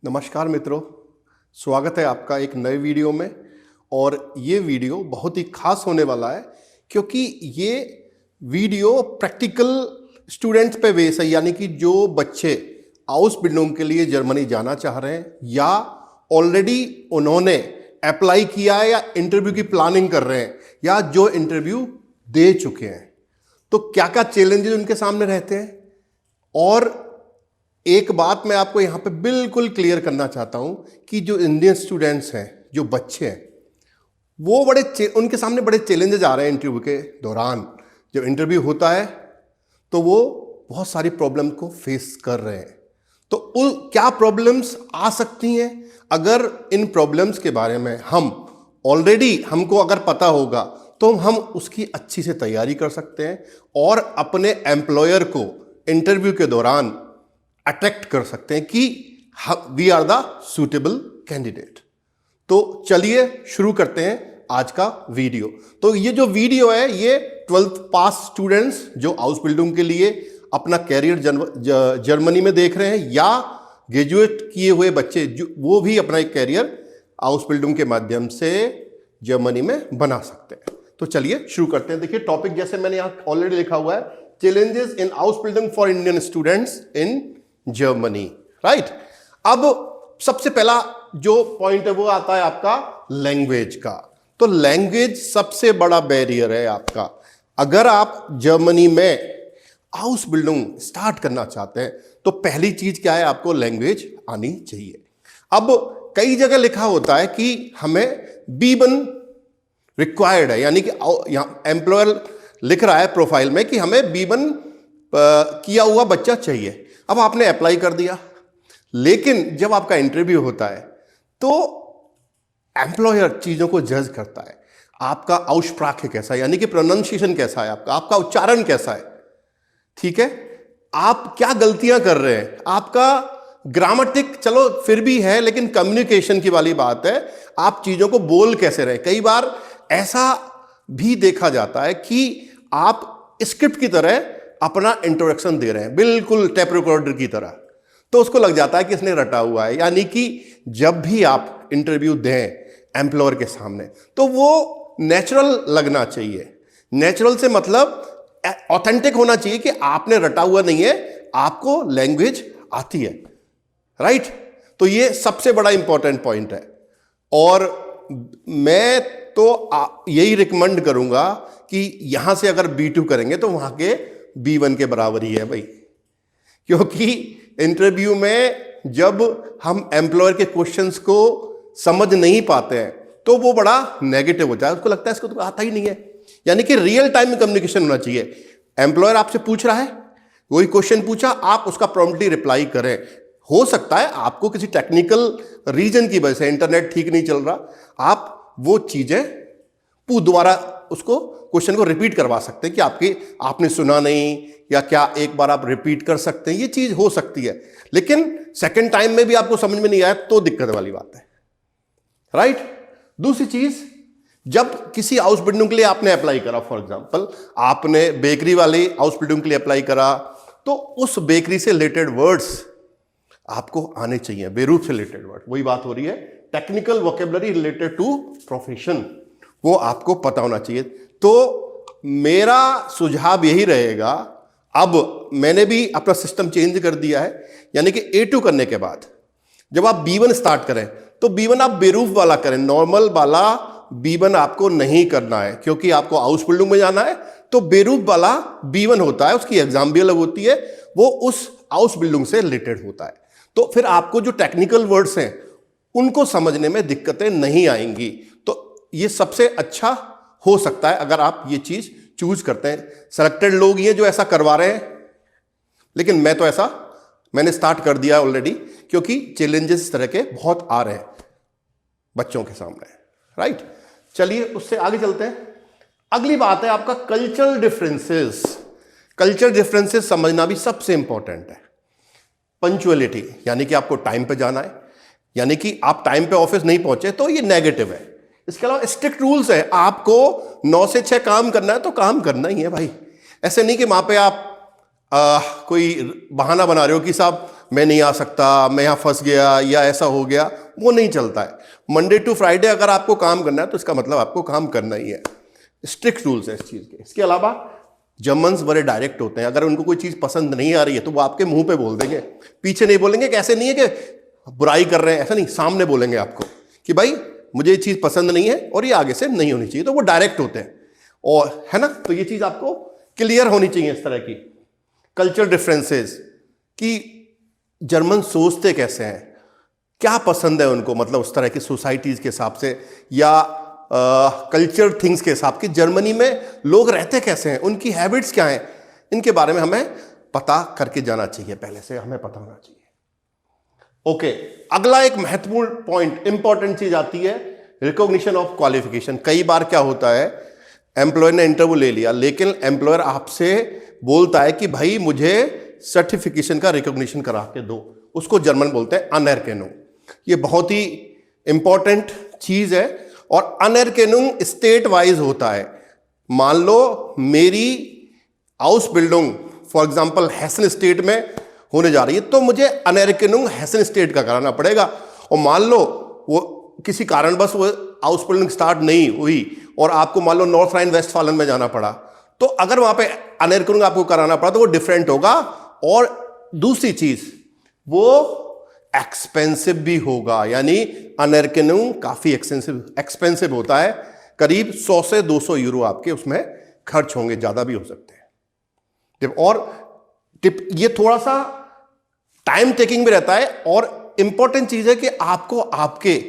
नमस्कार मित्रों, स्वागत है आपका एक नए वीडियो में। और ये वीडियो बहुत ही खास होने वाला है क्योंकि ये वीडियो प्रैक्टिकल स्टूडेंट्स पे बेस है, यानी कि जो बच्चे आउसबिल्डिंग के लिए जर्मनी जाना चाह रहे हैं या ऑलरेडी उन्होंने अप्लाई किया है या इंटरव्यू की प्लानिंग कर रहे हैं या जो इंटरव्यू दे चुके हैं। तो क्या क्या चैलेंजेस उनके सामने रहते हैं। और एक बात मैं आपको यहाँ पे बिल्कुल क्लियर करना चाहता हूँ कि जो इंडियन स्टूडेंट्स हैं, जो बच्चे हैं, वो उनके सामने बड़े चैलेंजेस आ रहे हैं इंटरव्यू के दौरान। जब इंटरव्यू होता है तो वो बहुत सारी प्रॉब्लम को फेस कर रहे हैं। तो क्या प्रॉब्लम्स आ सकती हैं? अगर इन प्रॉब्लम्स के बारे में हमको अगर पता होगा तो हम उसकी अच्छी से तैयारी कर सकते हैं और अपने एम्प्लॉयर को इंटरव्यू के दौरान अट्रैक्ट कर सकते हैं कि we are the suitable candidate. तो चलिए शुरू करते हैं आज का वीडियो। तो ये जो वीडियो है ये 12th पास स्टूडेंट्स जो आउसबिल्डिंग के लिए अपना कैरियर जर्मनी में देख रहे हैं या ग्रेजुएट किए हुए बच्चे वो भी अपना एक कैरियर आउसबिल्डिंग के माध्यम से जर्मनी में बना सकते हैं। तो चलिए शुरू करते हैं। देखिए टॉपिक जैसे मैंने यहाँ ऑलरेडी लिखा हुआ है, challenges in house building for Indian students in Germany, right. अब सबसे पहला जो पॉइंट है वो आता है आपका लैंग्वेज का। तो लैंग्वेज सबसे बड़ा बैरियर है आपका। अगर आप जर्मनी में हाउस बिल्डिंग स्टार्ट करना चाहते हैं तो पहली चीज क्या है, आपको लैंग्वेज आनी चाहिए। अब कई जगह लिखा होता है कि हमें B1 रिक्वायर्ड है, यानी कि एम्प्लॉयर लिख रहा है प्रोफाइल में कि हमें B1 किया हुआ बच्चा चाहिए। अब आपने अप्लाई कर दिया, लेकिन जब आपका इंटरव्यू होता है तो एम्प्लॉयर चीजों को जज करता है। आपका औस्प्राखे कैसा है, यानी कि प्रोनाउंसिएशन कैसा है, आपका उच्चारण कैसा है, ठीक है, आप क्या गलतियां कर रहे हैं, आपका ग्रामेटिक चलो फिर भी है, लेकिन कम्युनिकेशन की वाली बात है, आप चीजों को बोल कैसे रहे। कई बार ऐसा भी देखा जाता है कि आप स्क्रिप्ट की तरह अपना इंट्रोडक्शन दे रहे हैं, बिल्कुल टेप रिकॉर्डर की तरह, तो उसको लग जाता है कि इसने रटा हुआ है। यानी कि जब भी आप इंटरव्यू दें एम्प्लॉयर के सामने तो वो नेचुरल लगना चाहिए। नेचुरल से मतलब ऑथेंटिक होना चाहिए कि आपने रटा हुआ नहीं है, आपको लैंग्वेज आती है, राइट। तो ये सबसे बड़ा इंपॉर्टेंट पॉइंट है। और मैं तो यही रिकमेंड करूंगा कि यहां से अगर B2 करेंगे तो वहां के B1 के बराबर ही है भाई, क्योंकि इंटरव्यू में जब हम एम्प्लॉयर के क्वेश्चंस को समझ नहीं पाते हैं तो वो बड़ा नेगेटिव होता है, उसको लगता है इसको तो आता ही नहीं है। यानी कि रियल टाइम में कम्युनिकेशन होना चाहिए। एम्प्लॉयर आपसे पूछ रहा है, कोई क्वेश्चन पूछा, आप उसका प्रॉम्प्टली रिप्लाई करें। हो सकता है आपको किसी टेक्निकल रीजन की वजह से इंटरनेट ठीक नहीं चल रहा, आप वो चीजें दोबारा उसको क्वेश्चन को रिपीट करवा सकते हैं कि आपने सुना नहीं, या क्या एक बार आप रिपीट कर सकते हैं, ये चीज हो सकती है। लेकिन सेकंड टाइम में भी आपको समझ में नहीं आया तो दिक्कत वाली बात है, राइट। दूसरी चीज, जब किसी हाउस बिल्डिंग के लिए आपने अप्लाई करा, फॉर एग्जांपल आपने बेकरी वाली हाउस बिल्डिंग के लिए अप्लाई करा, तो उस बेकरी से रिलेटेड वर्ड्स आपको आने चाहिए, बेरूप से रिलेटेड वर्ड। वही बात हो रही है, technical vocabulary related to profession, वो आपको पता होना चाहिए। तो मेरा सुझाव यही रहेगा, अब मैंने भी अपना सिस्टम चेंज कर दिया है, यानी कि A2 करने के बाद जब आप B1 स्टार्ट करें तो B1 आप बेरूफ वाला करें, नॉर्मल वाला B1 आपको नहीं करना है, क्योंकि आपको हाउस बिल्डिंग में जाना है। तो बेरूफ वाला B1 होता है, उसकी एग्जाम भी अलग होती है, वो उस हाउस बिल्डिंग से रिलेटेड होता है। तो फिर आपको जो टेक्निकल वर्ड्स हैं उनको समझने में दिक्कतें नहीं आएंगी। तो ये सबसे अच्छा हो सकता है अगर आप ये चीज चूज करते हैं। सेलेक्टेड लोग ये जो ऐसा करवा रहे हैं, लेकिन मैंने स्टार्ट कर दिया ऑलरेडी, क्योंकि चैलेंजेस इस तरह के बहुत आ रहे हैं बच्चों के सामने, राइट। चलिए उससे आगे चलते हैं। अगली बात है आपका कल्चरल डिफरेंसेस। कल्चरल डिफरेंसेस समझना भी सबसे इंपॉर्टेंट है। पंक्चुअलिटी, यानी कि आपको टाइम पे जाना है, यानी कि आप टाइम पे ऑफिस नहीं पहुंचे तो ये नेगेटिव है। इसके अलावा स्ट्रिक्ट रूल्स है, आपको 9 से 6 काम करना है तो काम करना ही है भाई। ऐसे नहीं कि वहां पे आप कोई बहाना बना रहे हो कि साहब मैं नहीं आ सकता, मैं यहाँ फंस गया या ऐसा हो गया, वो नहीं चलता है। मंडे टू फ्राइडे अगर आपको काम करना है तो इसका मतलब आपको काम करना ही है। स्ट्रिक्ट रूल्स है इस चीज़ के। इसके अलावा जर्मन्स बड़े डायरेक्ट होते हैं, अगर उनको कोई चीज़ पसंद नहीं आ रही है तो वो आपके मुंह पे बोल देंगे, पीछे नहीं बोलेंगे। कि ऐसे नहीं है कि बुराई कर रहे हैं, ऐसा नहीं, सामने बोलेंगे आपको कि भाई मुझे ये चीज़ पसंद नहीं है और ये आगे से नहीं होनी चाहिए। तो वो डायरेक्ट होते हैं, और है ना। तो ये चीज़ आपको क्लियर होनी चाहिए इस तरह की। कल्चर डिफरेंसेस कि जर्मन सोचते कैसे हैं, क्या पसंद है उनको, मतलब उस तरह की सोसाइटीज़ के हिसाब से या कल्चर थिंग्स के हिसाब की जर्मनी में लोग रहते कैसे हैं, उनकी हैबिट्स क्या हैं, इनके बारे में हमें पता करके जाना चाहिए, पहले से हमें पता होना चाहिए। ओके, अगला एक महत्वपूर्ण पॉइंट, इंपॉर्टेंट चीज आती है, रिकॉग्निशन ऑफ क्वालिफिकेशन। कई बार क्या होता है, एम्प्लॉयर ने इंटरव्यू ले लिया लेकिन एम्प्लॉयर आपसे बोलता है कि भाई मुझे सर्टिफिकेशन का रिकॉग्निशन करा के दो, उसको जर्मन बोलते हैं अनएरकेनुंग। ये बहुत ही इंपॉर्टेंट चीज है, और अनएरकेनुंग स्टेट वाइज होता है। मान लो मेरी house building for example Hessen state में होने जा रही है, तो मुझे अनएरकेनुंग हेसन स्टेट का कराना पड़ेगा। और मान लो वो किसी कारणवश वो हाउस बिल्डिंग स्टार्ट नहीं हुई और आपको मान लो नॉर्थ राइन वेस्टफालन में जाना पड़ा, तो अगर वहां पे अनएरकेनुंग आपको कराना पड़ा तो वो डिफरेंट होगा। और दूसरी चीज, वो एक्सपेंसिव भी होगा, यानी अनएरकेनुंग काफी एक्सपेंसिव होता है, करीब 100 से 200 यूरो आपके उसमें खर्च होंगे, ज्यादा भी हो सकते हैं। और टिप ये थोड़ा सा टाइम टेकिंग भी रहता है, और इंपॉर्टेंट चीज है कि आपको आपके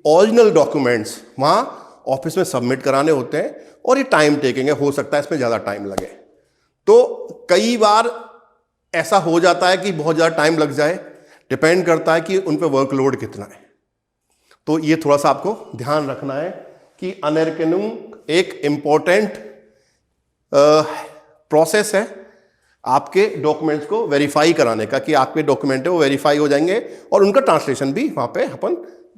ओरिजिनल डॉक्यूमेंट्स वहां ऑफिस में सबमिट कराने होते हैं, और ये टाइम टेकिंग है, हो सकता है इसमें ज्यादा टाइम लगे। तो कई बार ऐसा हो जाता है कि बहुत ज्यादा टाइम लग जाए, डिपेंड करता है कि उन पे वर्कलोड कितना है। तो ये थोड़ा सा आपको ध्यान रखना है कि अनएरकेनुंग एक इंपॉर्टेंट प्रोसेस है आपके डॉक्यूमेंट्स को वेरीफाई कराने का, कि आपके डॉक्यूमेंट है वो वेरीफाई हो जाएंगे, और उनका ट्रांसलेशन भी वहां पे अपन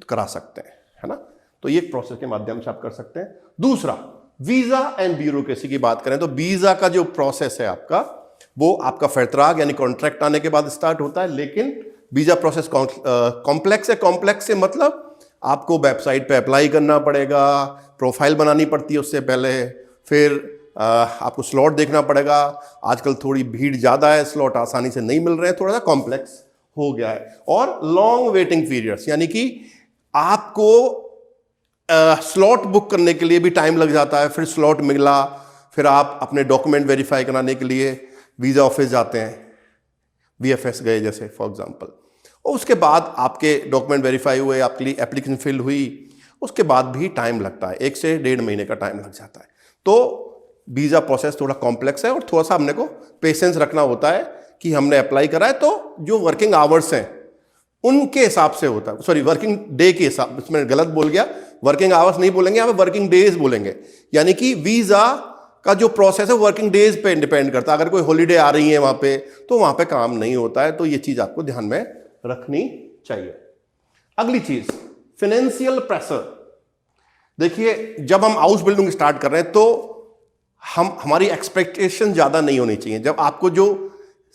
करा सकते हैं, है ना। तो ये प्रोसेस के माध्यम से आप कर सकते हैं। दूसरा, वीजा एंड ब्यूरोक्रेसी की बात करें तो वीजा का जो प्रोसेस है आपका, वो आपका फैट्राग यानी कॉन्ट्रैक्ट आने के बाद स्टार्ट होता है, लेकिन वीजा प्रोसेस कॉम्प्लेक्स है। कॉम्प्लेक्स से मतलब आपको वेबसाइट पे अप्लाई करना पड़ेगा, प्रोफाइल बनानी पड़ती है उससे पहले, फिर आपको स्लॉट देखना पड़ेगा। आजकल थोड़ी भीड़ ज़्यादा है, स्लॉट आसानी से नहीं मिल रहे हैं, थोड़ा सा कॉम्प्लेक्स हो गया है। और लॉन्ग वेटिंग पीरियड्स, यानी कि आपको स्लॉट बुक करने के लिए भी टाइम लग जाता है, फिर स्लॉट मिला, फिर आप अपने डॉक्यूमेंट वेरीफाई कराने के लिए वीज़ा ऑफिस जाते हैं, VFS गए जैसे फॉर एग्जांपल, और उसके बाद आपके डॉक्यूमेंट वेरीफाई हुए, आपके लिए एप्लीकेशन फिल हुई, उसके बाद भी टाइम लगता है, 1 से 1.5 महीने का टाइम लग जाता है। तो वीज़ा प्रोसेस थोड़ा कॉम्प्लेक्स है, और थोड़ा सा हमने को पेशेंस रखना होता है कि हमने अप्लाई करा है, तो जो वर्किंग आवर्स हैं उनके हिसाब से होता है, सॉरी वर्किंग डे के हिसाब, इसमें गलत बोल गया, वर्किंग आवर्स नहीं बोलेंगे, यहाँ पे वर्किंग डेज बोलेंगे। यानी कि वीज़ा का जो प्रोसेस है वर्किंग डेज पे डिपेंड करता है। अगर कोई हॉलीडे आ रही है वहां पे, तो वहां पे काम नहीं होता है। तो ये चीज आपको ध्यान में रखनी चाहिए। अगली चीज, फाइनेंशियल प्रेशर। देखिए, जब हम हाउस बिल्डिंग स्टार्ट कर रहे हैं तो हमारी एक्सपेक्टेशन ज्यादा नहीं होनी चाहिए। जब आपको जो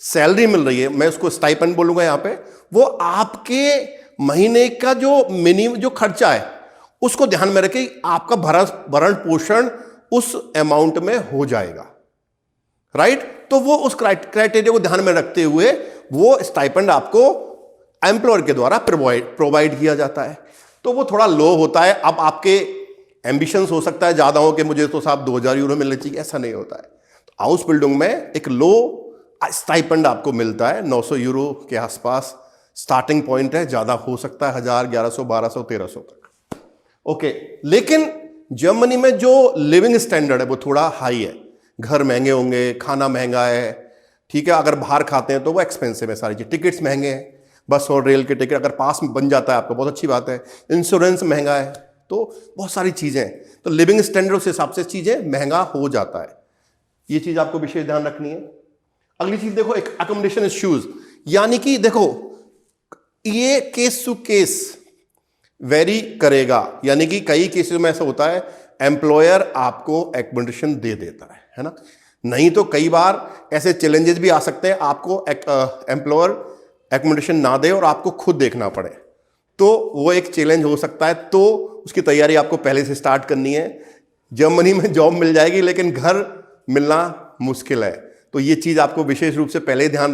सैलरी मिल रही है, मैं उसको स्टाइपेंड बोलूंगा यहाँ पे, वो आपके महीने का जो मिनिमम जो खर्चा है उसको ध्यान में रखे, आपका भरण पोषण उस अमाउंट में हो जाएगा, राइट। तो वो उस क्राइटेरिया को ध्यान में रखते हुए वो स्टाइपेंड आपको एम्प्लॉयर के द्वारा प्रोवाइड किया जाता है। तो वो थोड़ा लो होता है। अब आपके एम्बिशंस हो सकता है ज्यादा हो कि मुझे तो साहब 2000 यूरो मिलने चाहिए, ऐसा नहीं होता है। तो हाउस बिल्डिंग में एक लो स्टाइपेंड आपको मिलता है, 900 यूरो के आसपास स्टार्टिंग पॉइंट है, ज्यादा हो सकता है 1000, 1100, 1200, 1300 तक। ओके, लेकिन जर्मनी में जो लिविंग स्टैंडर्ड है वो थोड़ा हाई है। घर महंगे होंगे, खाना महंगा है, ठीक है। अगर बाहर खाते हैं तो वो एक्सपेंसिव है सारी चीज, टिकट्स महंगे हैं, बस और रेल के टिकट अगर पास में बन जाता है आपको बहुत अच्छी बात है, इंश्योरेंस महंगा है, तो बहुत सारी चीजें, तो लिविंग स्टैंडर्ड उस हिसाब से चीजें महंगा हो जाता है। ये चीज आपको विशेष ध्यान रखनी है। अगली चीज देखो, एक अकोमोडेशन इश्यूज, यानी कि देखो ये केस टू केस वेरी करेगा। यानी कि कई केसेस में ऐसा होता है एम्प्लॉयर आपको एकोमोडेशन दे देता है ना। नहीं तो कई बार ऐसे चैलेंजेस भी आ सकते हैं, आपको एम्प्लॉयर एकोमोडेशन ना दे और आपको खुद देखना पड़े, तो वो एक चैलेंज हो सकता है। तो उसकी तैयारी आपको पहले से स्टार्ट करनी है। जर्मनी में जॉब मिल जाएगी लेकिन घर मिलना मुश्किल है, तो ये चीज आपको विशेष रूप से पहले ध्यान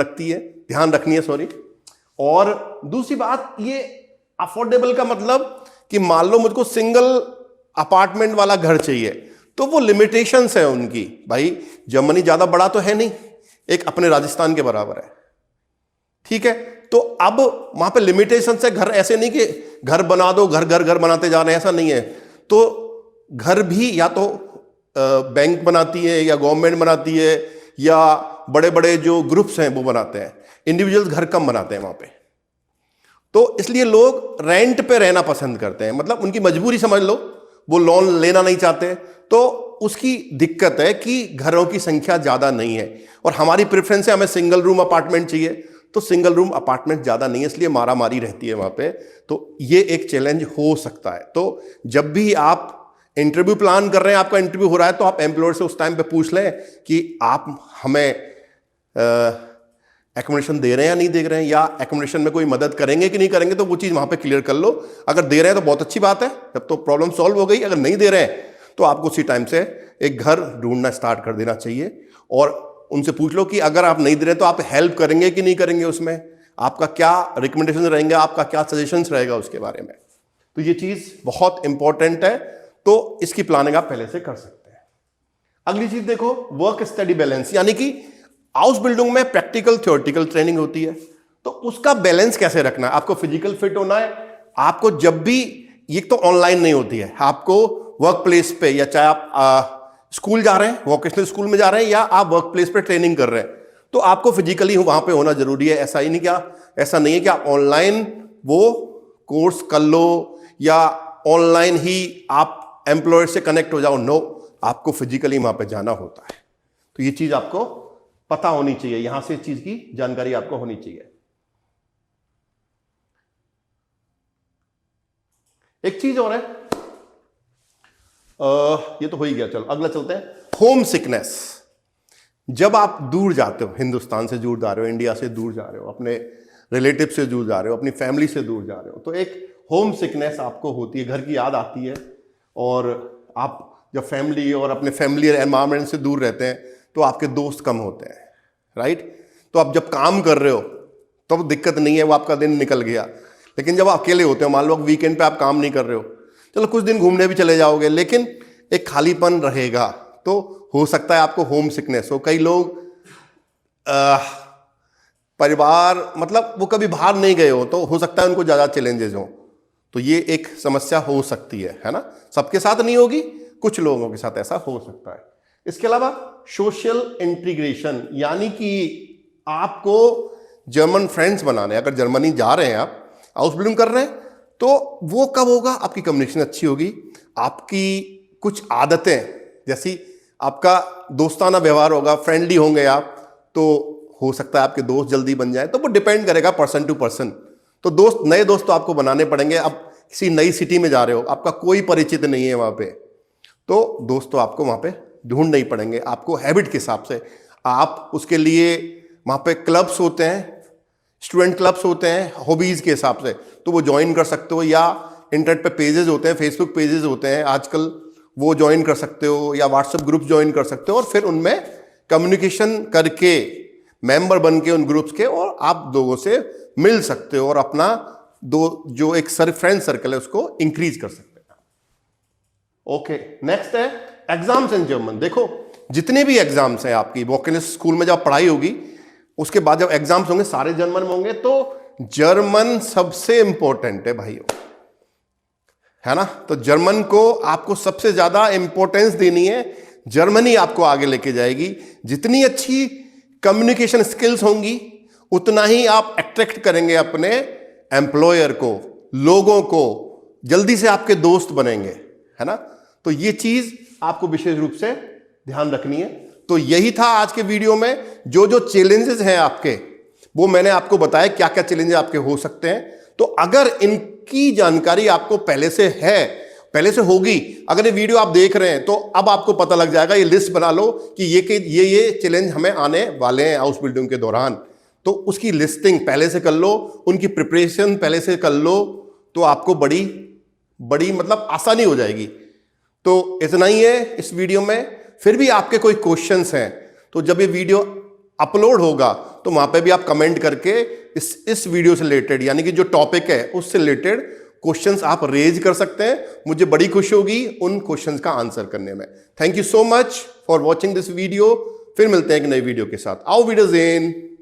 रखनी है सॉरी। और दूसरी बात, ये अफोर्डेबल का मतलब कि मान लो मुझको सिंगल अपार्टमेंट वाला घर चाहिए, तो वो लिमिटेशंस है उनकी। भाई जर्मनी ज्यादा बड़ा तो है नहीं, एक अपने राजस्थान के बराबर है, ठीक है। तो अब वहां पे लिमिटेशन है, घर ऐसे नहीं कि घर बना दो, घर बनाते जा रहे हैं, ऐसा नहीं है। तो घर भी या तो बैंक बनाती है या गवर्नमेंट बनाती है या बड़े बड़े जो ग्रुप्स हैं वो बनाते हैं, इंडिविजुअल्स घर कम बनाते हैं वहां पे। तो इसलिए लोग रेंट पे रहना पसंद करते हैं, मतलब उनकी मजबूरी समझ लो, वो लोन लेना नहीं चाहते, तो उसकी दिक्कत है कि घरों की संख्या ज्यादा नहीं है। और हमारी प्रेफरेंस है, हमें सिंगल रूम अपार्टमेंट चाहिए, तो सिंगल रूम अपार्टमेंट ज्यादा नहीं है, इसलिए मारामारी रहती है वहां पे। तो ये एक चैलेंज हो सकता है। तो जब भी आप इंटरव्यू प्लान कर रहे हैं, आपका इंटरव्यू हो रहा है, तो आप एम्प्लॉयर से उस टाइम पे पूछ लें कि आप हमें एकोमोडेशन दे रहे हैं या नहीं दे रहे हैं, या एकोमोडेशन में कोई मदद करेंगे कि नहीं करेंगे, तो वो चीज वहां पे क्लियर कर लो। अगर दे रहे हैं तो बहुत अच्छी बात है, तब तो प्रॉब्लम सॉल्व हो गई। अगर नहीं दे रहे हैं तो आपको उसी टाइम से एक घर ढूंढना स्टार्ट कर देना चाहिए, और उनसे पूछ लो कि अगर आप नहीं दे रहे तो आप हेल्प करेंगे कि नहीं करेंगे, उसमें आपका क्या रिकमेंडेशन रहेंगे, आपका क्या सजेशंस रहेगा उसके बारे में। तो ये चीज बहुत इंपॉर्टेंट है, तो इसकी प्लानिंग आप पहले से कर सकते हैं। अगली चीज देखो, वर्क स्टडी बैलेंस, यानी कि हाउस बिल्डिंग में प्रैक्टिकल थ्योरेटिकल ट्रेनिंग होती है, तो उसका बैलेंस कैसे रखना है। आपको फिजिकल फिट होना है, आपको जब भी, ये तो ऑनलाइन नहीं होती है, आपको वर्क प्लेस पे, या चाहे आप स्कूल जा रहे हैं, वोकेशनल स्कूल में जा रहे हैं, या आप वर्क प्लेस पे ट्रेनिंग कर रहे हैं, तो आपको फिजिकली वहां पे होना जरूरी है। ऐसा नहीं है कि आप ऑनलाइन वो कोर्स कर लो या ऑनलाइन ही आप एम्प्लॉयर से कनेक्ट हो जाओ, नो, आपको फिजिकली वहां पे जाना होता है। तो ये चीज आपको पता होनी चाहिए, यहां से इस चीज की जानकारी आपको होनी चाहिए। एक चीज और है, ये तो हो ही गया, चलो अगला चलते हैं। होम सिकनेस, जब आप दूर जाते हो, हिंदुस्तान से दूर जा रहे हो, इंडिया से दूर जा रहे हो, अपने रिलेटिव से दूर जा रहे हो, अपनी फैमिली से दूर जा रहे हो, तो एक होम सिकनेस आपको होती है, घर की याद आती है। और आप जब फैमिली और अपने फैमिली एनवायरनमेंट से दूर रहते हैं तो आपके दोस्त कम होते हैं, राइट। तो आप जब काम कर रहे हो तब तो दिक्कत नहीं है, वो आपका दिन निकल गया। लेकिन जब आप अकेले होते हो, मान लो वीकेंड पे आप काम नहीं कर रहे हो, चलो कुछ दिन घूमने भी चले जाओगे, लेकिन एक खालीपन रहेगा, तो हो सकता है आपको होम सिकनेस हो। कई लोग परिवार, मतलब वो कभी बाहर नहीं गए हो, तो हो सकता है उनको ज्यादा चैलेंजेस हो, तो ये एक समस्या हो सकती है ना। सबके साथ नहीं होगी, कुछ लोगों के साथ ऐसा हो सकता है। इसके अलावा सोशल इंटीग्रेशन, यानी कि आपको जर्मन फ्रेंड्स बनाने, अगर जर्मनी जा रहे हैं आप, हाउस बिल्डिंग कर रहे हैं, तो वो कब होगा, आपकी कम्युनिकेशन अच्छी होगी, आपकी कुछ आदतें, जैसी आपका दोस्ताना व्यवहार होगा, फ्रेंडली होंगे आप, तो हो सकता है आपके दोस्त जल्दी बन जाए। तो वो डिपेंड करेगा पर्सन टू पर्सन। तो दोस्त, नए दोस्त तो आपको बनाने पड़ेंगे। अब किसी नई सिटी में जा रहे हो, आपका कोई परिचित नहीं है वहां पे, तो दोस्त तो आपको वहां पे ढूंढने ही पड़ेंगे, आपको हैबिट के हिसाब से। आप उसके लिए वहां पे क्लब्स होते हैं, स्टूडेंट क्लब्स होते हैं, हॉबीज के हिसाब से, तो वो ज्वाइन कर सकते हो, या इंटरनेट पे पेजेस होते हैं, फेसबुक पेजेस होते हैं आजकल, वो ज्वाइन कर सकते हो, या व्हाट्सएप ग्रुप ज्वाइन कर सकते हो, और फिर उनमें कम्युनिकेशन करके मेंबर बन के उन ग्रुप्स के, और आप लोगों से मिल सकते हो और अपना जो एक फ्रेंड सर्कल है उसको इंक्रीज कर सकते हैं। ओके, नेक्स्ट है एग्जाम्स इन जर्मन। देखो, जितने भी एग्जाम्स हैं आपकी वोकेशनल स्कूल में जब पढ़ाई होगी, उसके बाद जब एग्जाम्स होंगे सारे जर्मन में होंगे, तो जर्मन सबसे इंपॉर्टेंट है भाइयों, है ना। तो जर्मन को आपको सबसे ज्यादा इंपॉर्टेंस देनी है, जर्मनी आपको आगे लेके जाएगी। जितनी अच्छी कम्युनिकेशन स्किल्स होंगी, उतना ही आप अट्रैक्ट करेंगे अपने एम्प्लॉयर को, लोगों को, जल्दी से आपके दोस्त बनेंगे, है ना। तो ये चीज आपको विशेष रूप से ध्यान रखनी है। तो यही था आज के वीडियो में, जो चैलेंजेस हैं आपके, वो मैंने आपको बताया क्या क्या चैलेंजेस आपके हो सकते हैं। तो अगर इनकी जानकारी आपको पहले से होगी, अगर ये वीडियो आप देख रहे हैं, तो अब आपको पता लग जाएगा, ये लिस्ट बना लो कि ये चैलेंज हमें आने वाले हैं हाउस बिल्डिंग के दौरान। तो उसकी लिस्टिंग पहले से कर लो, उनकी प्रिपरेशन पहले से कर लो, तो आपको बड़ी बड़ी मतलब आसानी हो जाएगी। तो इतना ही है इस वीडियो में। फिर भी आपके कोई क्वेश्चंस हैं तो जब ये वीडियो अपलोड होगा तो वहां पे भी आप कमेंट करके इस वीडियो से रिलेटेड, यानी कि जो टॉपिक है उससे रिलेटेड क्वेश्चंस आप रेज कर सकते हैं। मुझे बड़ी खुशी होगी उन क्वेश्चंस का आंसर करने में। Thank you so much for watching this video. फिर मिलते हैं एक नई वीडियो के साथ। आओ वीडियोज़ इन।